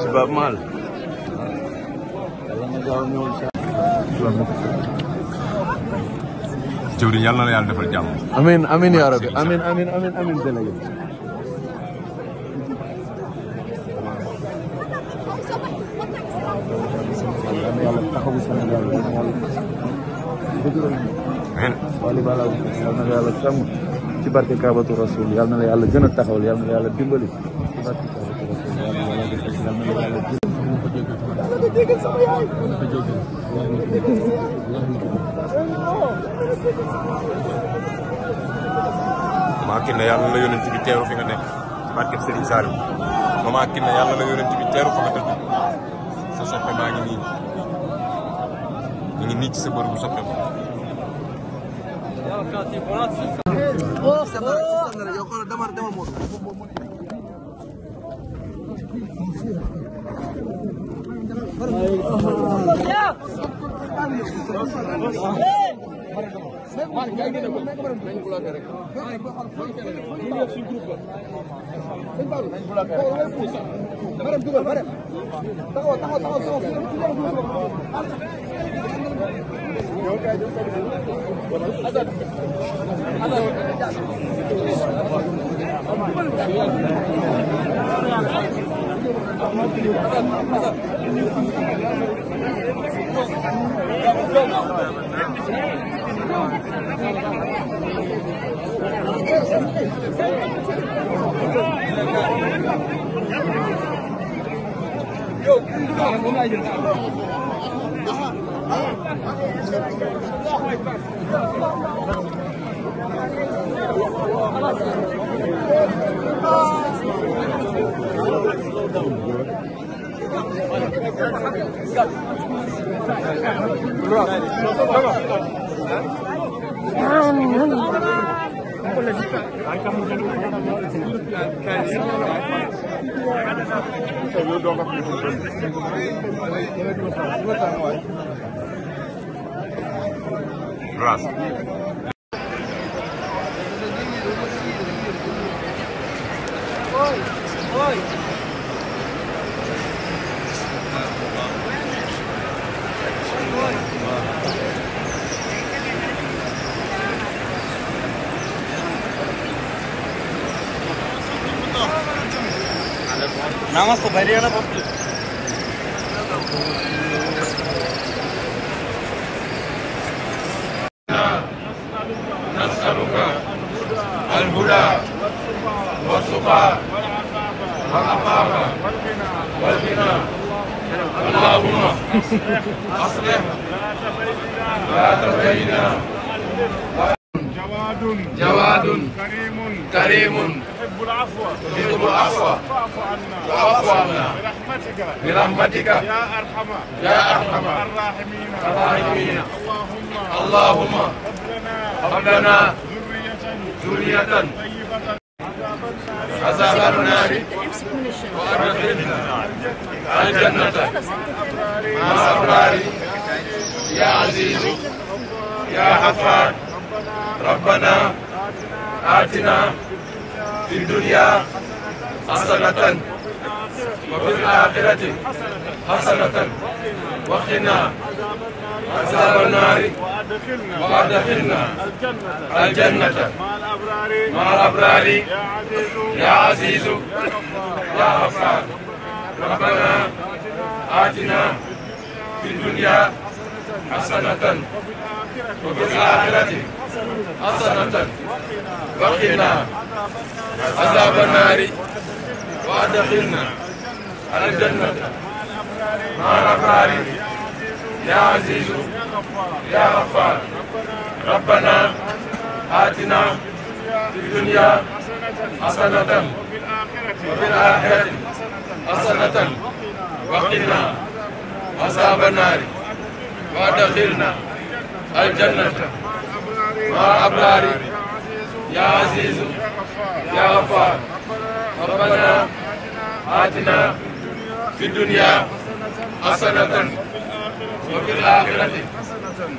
شباب مال jëwriñ yàlla na yàlla defal jàmm. amiin amiin yaa rabbi amiin amiin amiin amiin délégué. yàlla taxawu Sénégal amiin. wali bala yàlla na yàlla sàmm ci barke Kaabatu Rasul yàlla na yàlla gën a taxawal yàlla na yàlla dimbali ci barke Kaabatu Rasul yàlla na yàlla Mama Kiné yàlla na yonent bi teeru fi nga nekk barke Serigne Saliou. Mama Kiné yàlla na yonent bi teeru fa nga tëdd sa soppe maa ngi nii ñu ngi nii ci sa bërëbu soppe ba. Namaste, Bhairiyana Bhakti. نسألك الهدى والتقى والعفاف والغنى اللهم أصلح ذات بيننا جواد كريم يحب العفو فاعف عنا برحمتك يا أرحم الراحمين اللهم هب لنا ذرية عذاب النار وأدخلنا الجنة مع الأبرار يا عزيز يا غفار ربنا آتنا في الدنيا حسنة وفي الآخرة حسنة وقنا عذاب النار وأدخلنا الجنة مع الأبرار يا عزيز يا غفار ربنا آتنا في الدنيا حسنة وفي الآخرة حسنة وقنا عذاب النار وأدخلنا الجنة مع الأبرار يا عزيز يا غفار ربنا آتنا في الدنيا حسنة وفي الآخرة حسنة وقنا عذاب النار وأدخلنا الجنة مع الأبرار يا عزيز يا غفار ربنا آتنا في الدنيا حسنة وفي الآخرة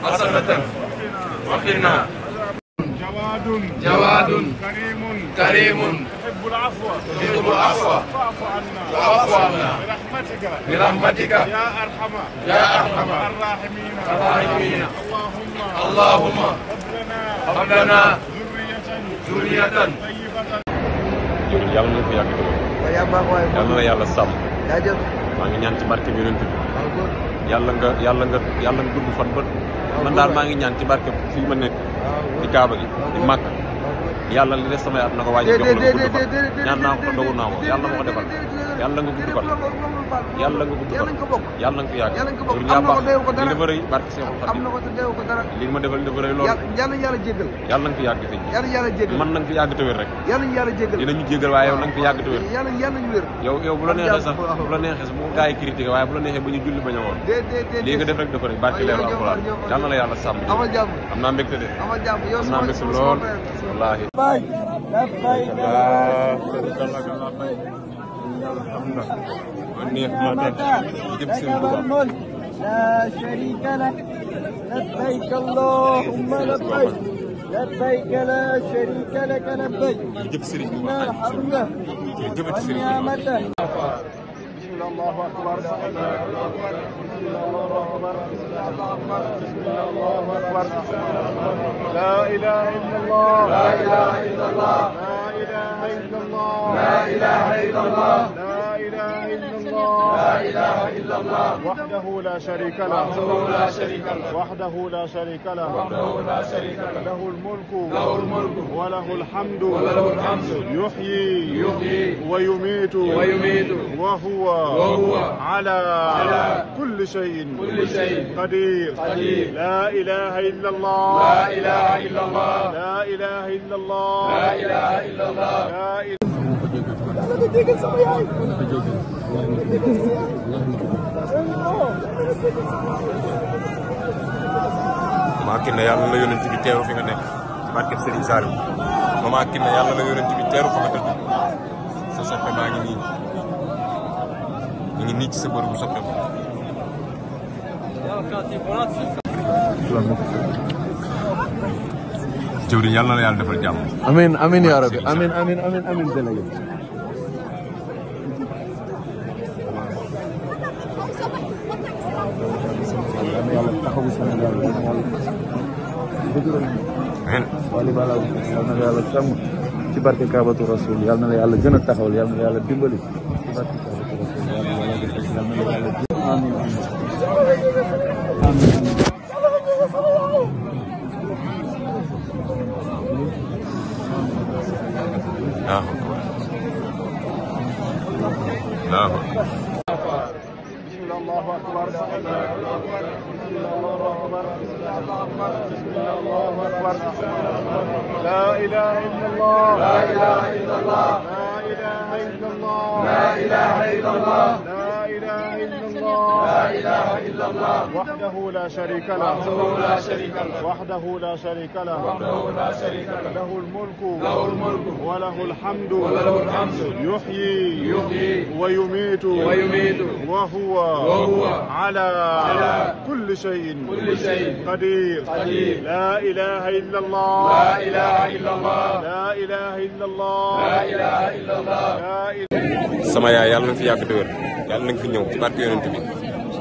حسنة وقنا جواد كريم تحب العفو فاعف عنا برحمتك يا أرحم الراحمين اللهم هب لنا ذرية yàlla na fi yàgg yàlla na yàlla sàmm maa ngi ñaan ci barke bi yonent bi yàlla nga gudd fan ba man daal maa ngi ñaan ci barke fii ma nekk di Kaaba gi di Màkka yàlla li des samay at na ko waaj jox la gudd fan ñaan naa ko te dogu naa ko yàlla ma ko defal yàlla nga gudd fan yàlla nga gudd fan yàlla nga fi yàgg loolu yaa baax li dafa rëy barke Seexul Xadiim li nga ma defal dafa rëy loolu yàlla nga fi yàgg sëñ bi man na nga fi yàgg te wér rek dinañu jégal waaye yow na nga fi yàgg te wér yow bu la neexee sax bu ko gars yi critiqué waaye bu la neexee ba ñu julli bañ a woon lii nga def rek dafa rëy barke leeru alxuraan yàlla na la yàlla sàmm am naa mbégte de am naa mbégte lool wallaahi لا شريك لك لبيك اللهم لبيك لبيك لا شريك لك لبيك إن الحمد والنعمة الله أكبر الله أكبر لا إله إلا الله لا إله إلا الله لا إله إلا الله لا إله إلا الله لا إله إلا الله لا إله إلا الله وحده لا شريك له وحده لا شريك له له الملك وله الحمد يحيي ويميت وهو على كل شيء قدير لا إله إلا الله لا إله إلا الله لا إله إلا الله لا إله إلا الله لا إله Mama Kiné yàlla na yonent bi teeru fi nga nekk barke Serigne Saliou Mama Kiné yàlla na yonent bi teeru fi nga tëdd sa soppe maa ngi nii ñu ngi nii ci sa bërëbu soppe ba jëwriñ yàlla na yàlla defal jàmm amiin amiin yaa rabbi amiin amiin amiin amiin délégué yàlla taxawu Sénégal wali bala yàlla na yàlla sàmm ci barke Kaabatu Rasul yàlla na yàlla gën a taxawal yàlla na yàlla dimbali ci barke Kaabatu Rasul yàlla na yàlla amiin الله أكبر الله أكبر لا إله إلا الله لا إله إلا الله لا إله إلا الله لا إله إلا الله لا إله إلا الله لا إله إلا الله وحده لا شريك له وحده لا شريك له له الملك وله الحمد يحيي ويميت وهو على كل شيء قدير لا إله إلا الله لا إله إلا الله لا إله إلا الله لا إله إلا الله sama yaay yàlla na fi yàgg te wér yàlla na nga fi ñëw ci barke yonent bi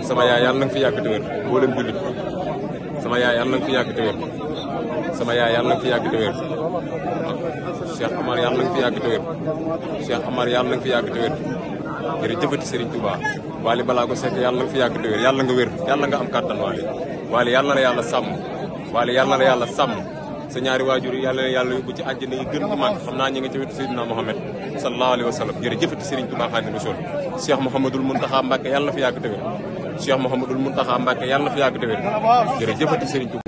sama yaay yàlla na nga fi yàgg te wér boo leen jullit sama yaay yàlla nga fi yàgg te wér sama yaay yàlla nga fi yàgg te wér Cheikh Amar yàlla nga fi yàgg te wér Cheikh Amar yàlla nga fi yàgg te wér jërëjëfati Serigne Touba Wally Ballago Seck yàlla nga fi yàgg te wér yàlla nga wér yàlla nga am kàttan Wally yàlla na la yàlla sàmm Wally yàlla na la yàlla sàmm sa ñaari waajur yi yàlla na yàlla yóbbu ci àjjana yi gën a màgg xam naa ñi nga ci wetu Seydina Mohamed sallallahu alayhi wa sallam jërëjëfati Serigne Touba Xaadimu Rasuul Cheikh Mouhamadoul Mountakha Mbacké yàlla na fi yàgg te wér Cheikh Mouhamadoul Mountakha Mbacké yàlla na fi yàgg te wér jërëjëfati Serigne Touba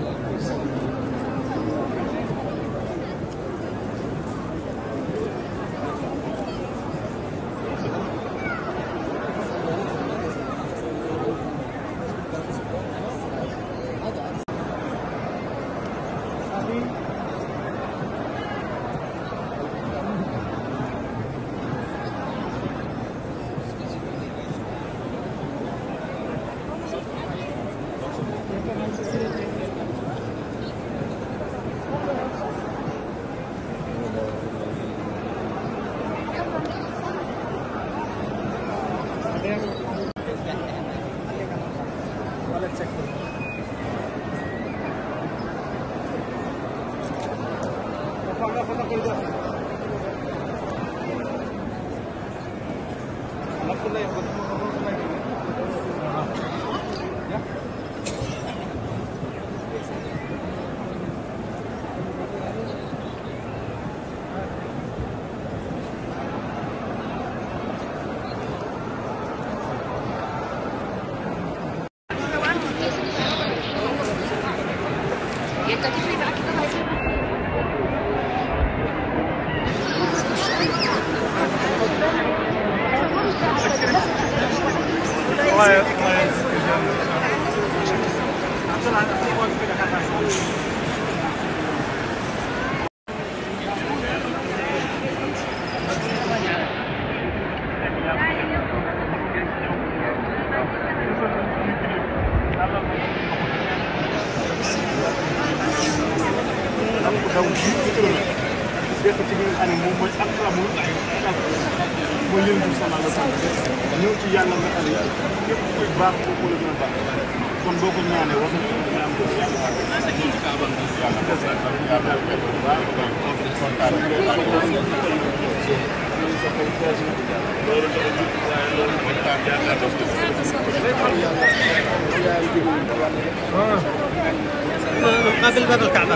قبل باب الكعبة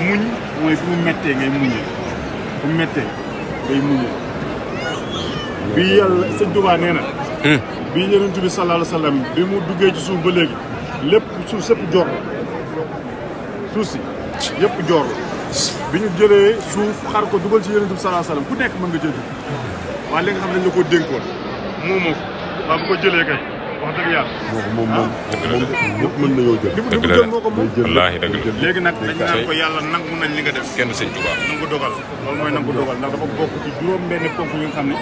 muñ mooy fu mu méttee ngay muñee fu mu méttee ngay muñee bi yàlla sëñ Tuubaa nee na bi Yonent bi sallallahu alayhi wa sallam bi mu duggee ci suuf ba léegi lépp suuf sëpp joor la suuf si yëpp joor la bi ñu jëlee suuf xar ko dugal ci Yonent bi sallallahu alayhi wa sallam ku nekk mën nga jël waaye li nga xam ne dañ la ko dénkoon moomoo ko waaw bu ko jëlee kay wax dëgg yàlla moom mën nañoo jël li mu jël moo ko moom wallaahi dëgg la léegi nag dañ naan ko yàlla nangu nañ li nga def kenn sëñ Touba nangu dogal loolu mooy nangu dogal ndax dafa bokk ci juróom benn ponk yi nga xam ne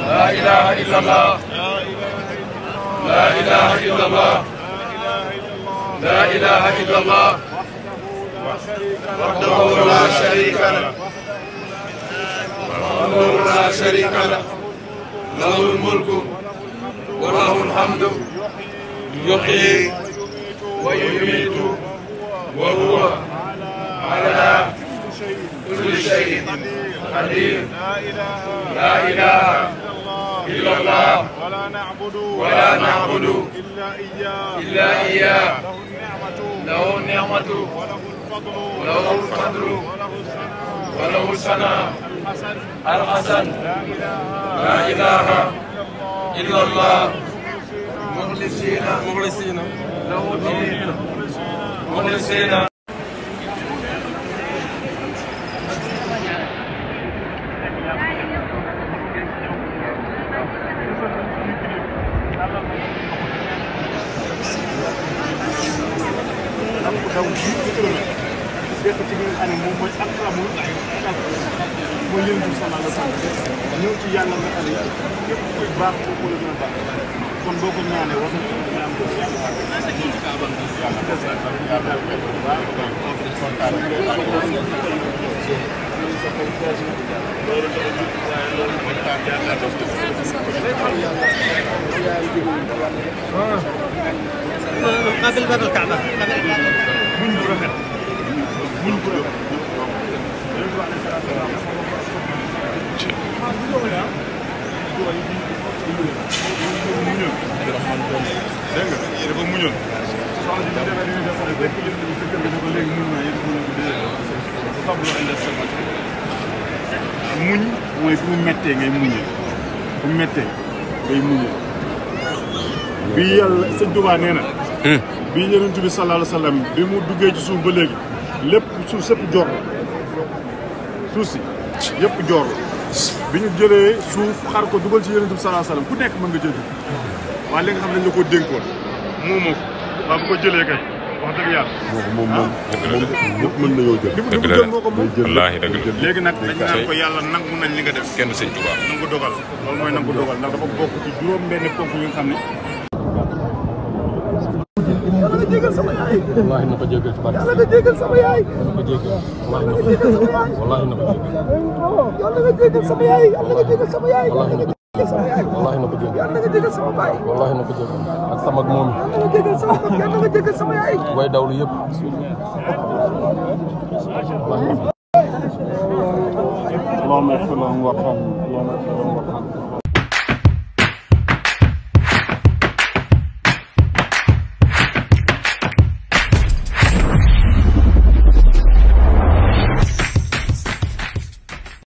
لا إله إلا الله لا إله إلا الله لا إله إلا الله وحده لا شريك له وحده لا شريك له له الملك وله الحمد يحيي ويميت وهو على كل شيء قدير لا إله إلا الله ولا نعبد إلا إياه له النعمة وله الفضل وله الثناء الحسن لا إله إلا الله مخلصين له الدين مخلصين dekk ci li nga xam ne moom mooy akramul mooy yéen bi sallallahu alayhi wa sallam ñëw ci yàlla nga xam ne képp kuy baax foofu la gën a baax kon boo ko ñaanee wax nga ñaan ko yàlla baax قبل باب الكعبة من برهن من برهن muñ mooy fu mu méttee ngay muñee fu mu méttee ngay muñee bii yàlla sëñ Tuubaa nee na bii Yonent bi sallallahu alayhi wa sallam bi mu duggee ci suuf ba léegi lépp suuf sëpp joor la suuf si yëpp joor la bi ñu jëlee suuf xar ko dugal ci Yonent bi sallallahu alayhi wa sallam ku nekk mën nga jël waaye li nga xam ne dañ la ko dénkoon moomoo ko waaw bu ko jëlee kay wax dëgg yàlla moom ñëpp mën nañoo jël. dëgg la moo ko moom wallaahi dëgg la. léegi nag dañ naan ko yàlla nangu nañ li nga def kenn sëñ Tuubaa nangu dogal loolu mooy nangu dogal ndax dafa bokk ci juróom benn ponk yi nga xam ne yàlla nga jégal sama yaay. wallaahi na ko jégal ci barke. yàlla nga jégal sama yaay. na ko jégal. wallaahi na ko jégal sama yaay. wallaahi na ko jégal. yàlla nga jégal sama yaay. yàlla nga jégal sama yaay. wallaahi na ko jégal sama yaay. wallaahi na ko jégal. yàlla nga jégal sama baay. wallaahi na ko jégal. ak sama ak moom. yàlla nga jégal sama baay. yàlla nga jégal sama yaay. way dawlu yëpp. اللهم اغفر لهم وارحمهم اللهم اغفر لهم وارحمهم